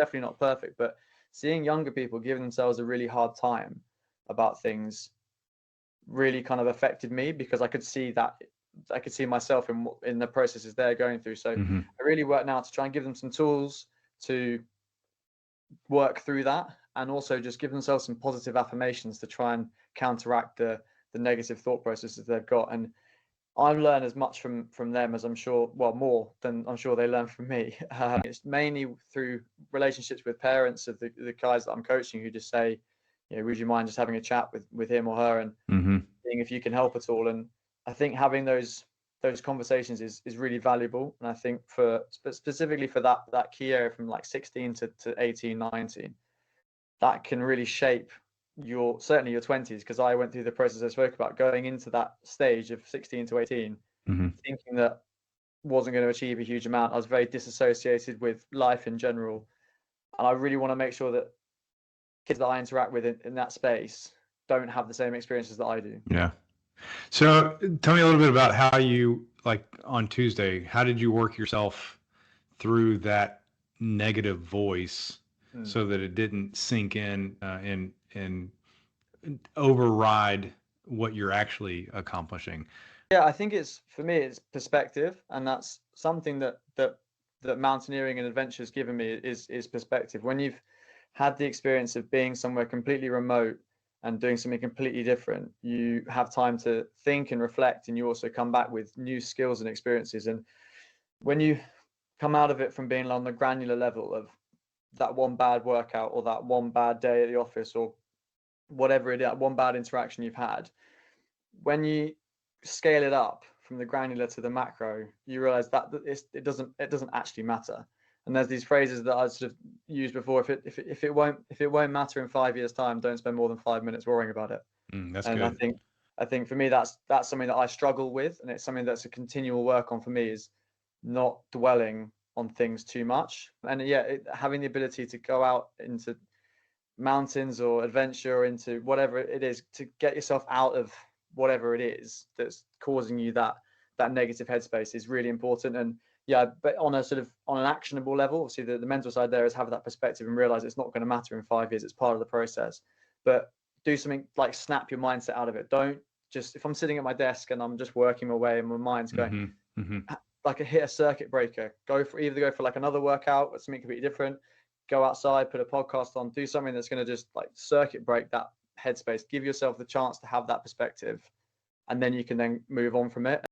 definitely not perfect, but seeing younger people giving themselves a really hard time about things really kind of affected me, because I could see myself in the processes they're going through. So I really work now to try and give them some tools to work through that, and also just give themselves some positive affirmations to try and counteract the negative thought processes they've got. And I learn as much from them as I'm sure, well, more than I'm sure they learn from me. It's mainly through relationships with parents of the guys that I'm coaching, who just say, you know, would you mind just having a chat with him or her, and seeing if you can help at all. And I think having those conversations is really valuable. And I think specifically for that key area from like 16 to 18, 19, that can really shape certainly your 20s, because I went through the process I spoke about, going into that stage of 16 to 18, thinking that wasn't going to achieve a huge amount. I was very disassociated with life in general, and I really want to make sure that kids that I interact with in that space don't have the same experiences that I do. Yeah. So tell me a little bit about how you, like on Tuesday, how did you work yourself through that negative voice so that it didn't sink in and override what you're actually accomplishing? Yeah, I think for me, it's perspective, and that's something that mountaineering and adventure has given me is perspective. When you've had the experience of being somewhere completely remote and doing something completely different, you have time to think and reflect, and you also come back with new skills and experiences. And when you come out of it from being on the granular level of that one bad workout or that one bad day at the office or whatever it is, one bad interaction you've had, when you scale it up from the granular to the macro, you realize that it doesn't actually matter. And there's these phrases that I sort of used before. If it won't matter in 5 years' time, don't spend more than 5 minutes worrying about it. That's and good. I think for me that's something that I struggle with, and it's something that's a continual work on for me, is not dwelling on things too much. And yeah, having the ability to go out into mountains or adventure or into whatever it is, to get yourself out of whatever it is that's causing you that negative headspace, is really important. And yeah, but on an actionable level, obviously the mental side there is have that perspective and realize it's not going to matter in 5 years. It's part of the process. But do something like snap your mindset out of it. Don't just, if I'm sitting at my desk and I'm just working my way and my mind's going, like hit a circuit breaker, either go for like another workout or something completely different, go outside, put a podcast on, do something that's going to just like circuit break that headspace. Give yourself the chance to have that perspective, and then you can then move on from it.